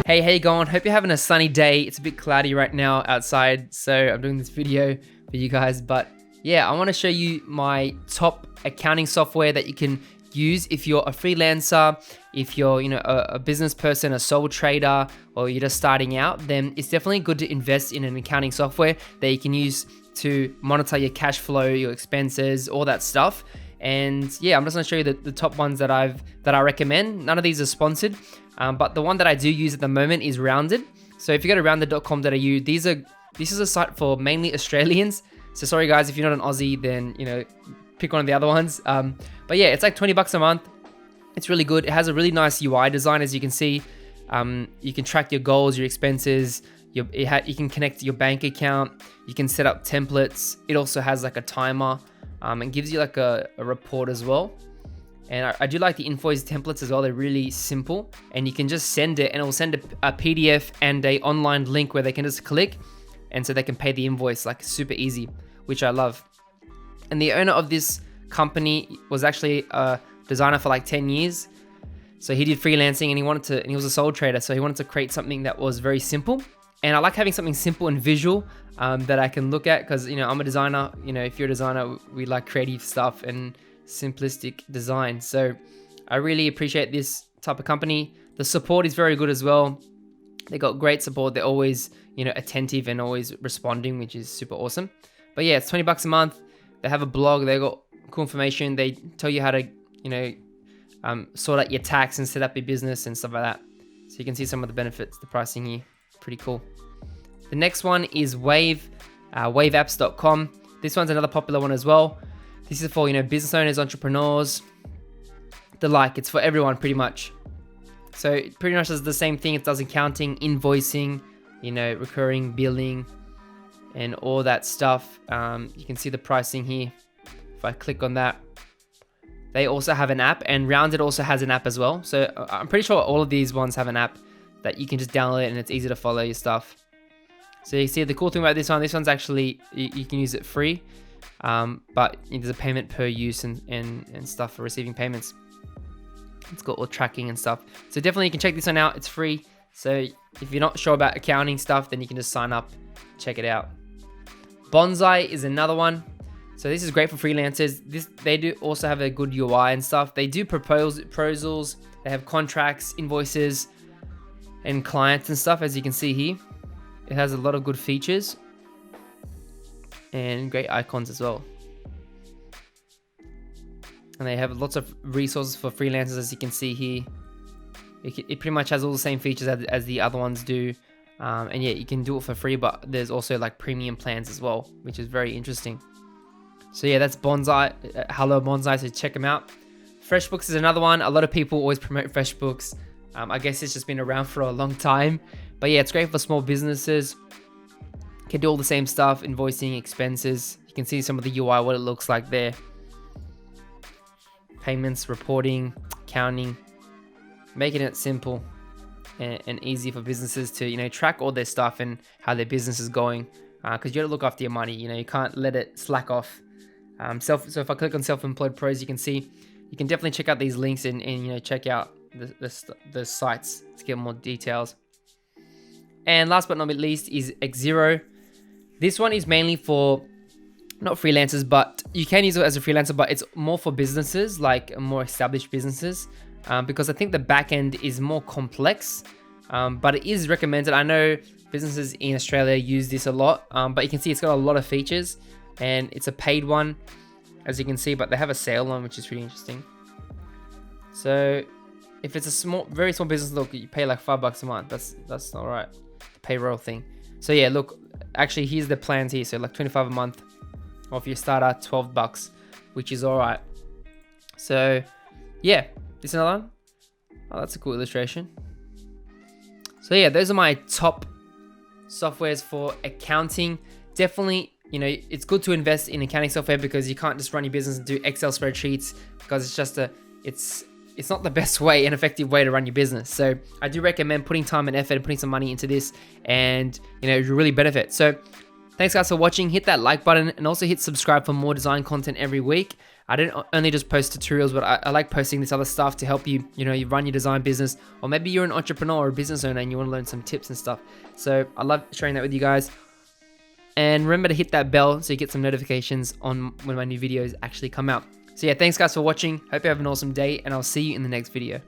Hey, how you going? Hope you're having a sunny day. It's a bit cloudy right now outside, so I'm doing this video for you guys. But yeah, I want to show you my top accounting software that you can use if you're a freelancer, if you're a business person, a sole trader, or you're just starting out. Then it's definitely good to invest in an accounting software that you can use to monitor your cash flow, your expenses, all that stuff. And yeah, I'm just gonna show you the top ones that I recommend. None of these are sponsored, but the one that I do use at the moment is Rounded. So if you go to rounded.com.au, this is a site for mainly Australians. So sorry guys, if you're not an Aussie, then pick one of the other ones. But yeah, it's like $20 a month. It's really good. It has a really nice UI design, as you can see. You can track your goals, your expenses. You can connect to your bank account. You can set up templates. It also has like a timer. And gives you like a report as well. And I do like the invoice templates as well. They're really simple, and you can just send it and it will send a PDF and a online link where they can just click, and so they can pay the invoice, like super easy, which I love. And the owner of this company was actually a designer for like 10 years. So he did freelancing, and he was a sole trader. So he wanted to create something that was very simple. And I like having something simple and visual that I can look at, because I'm a designer. If you're a designer, we like creative stuff and simplistic design. So I really appreciate this type of company. The support is very good as well. They got great support. They're always attentive and always responding, which is super awesome. But yeah, it's $20 a month. They have a blog. They got cool information. They tell you how to sort out your tax and set up your business and stuff like that. So you can see some of the benefits, the pricing here. Pretty cool. The next one is waveapps.com. This one's another popular one as well. This is for business owners, entrepreneurs, the like. It's for everyone pretty much. So it pretty much does the same thing. It does accounting, invoicing, recurring billing, and all that stuff. You can see the pricing here. If I click on that, they also have an app, and Rounded also has an app as well. So I'm pretty sure all of these ones have an app that you can just download, and it's easy to follow your stuff. So you see the cool thing about this one's actually, you can use it free, but there's a payment per use and stuff for receiving payments. It's got all tracking and stuff. So definitely you can check this one out. It's free. So if you're not sure about accounting stuff, then you can just sign up, check it out. Bonsai is another one. So this is great for freelancers. They do also have a good UI and stuff. They do proposals. They have contracts, invoices, and clients and stuff, as you can see here. It has a lot of good features and great icons as well. And they have lots of resources for freelancers, as you can see here. It pretty much has all the same features as the other ones do. And yeah, you can do it for free, but there's also like premium plans as well, which is very interesting. So yeah, that's Bonsai. Hello Bonsai, so check them out. FreshBooks is another one. A lot of people always promote FreshBooks. I guess it's just been around for a long time. But yeah, it's great for small businesses. You can do all the same stuff, invoicing, expenses. You can see some of the UI, what it looks like there. Payments, reporting, accounting. Making it simple and easy for businesses to track all their stuff and how their business is going. Because you got to look after your money. You can't let it slack off. So if I click on Self-Employed Pros, you can see, you can definitely check out these links and check out the sites to get more details. And last but not least is Xero. This one is mainly for not freelancers, but you can use it as a freelancer, but it's more for businesses, like more established businesses, because I think the back end is more complex, but it is recommended. I know businesses in Australia use this a lot, but you can see it's got a lot of features, and it's a paid one, as you can see, but they have a sale on, which is really interesting. So if it's a very small business, look, you pay like $5 a month. That's all right. The payroll thing. So yeah, look, actually here's the plans here. So like $25 a month, or if you start at $12, which is all right. So yeah, this is another one. Oh, that's a cool illustration. So yeah, those are my top softwares for accounting. Definitely, it's good to invest in accounting software, because you can't just run your business and do Excel spreadsheets, because it's not the best way, an effective way to run your business. So I do recommend putting time and effort and putting some money into this, and you really benefit. So Thanks guys for watching. Hit that like button and also hit subscribe for more design content every week. I don't only just post tutorials, but I like posting this other stuff to help you, you run your design business, or maybe you're an entrepreneur or a business owner and you want to learn some tips and stuff. So I love sharing that with you guys. And remember to hit that bell so you get some notifications on when my new videos actually come out. So yeah, thanks guys for watching. Hope you have an awesome day, and I'll see you in the next video.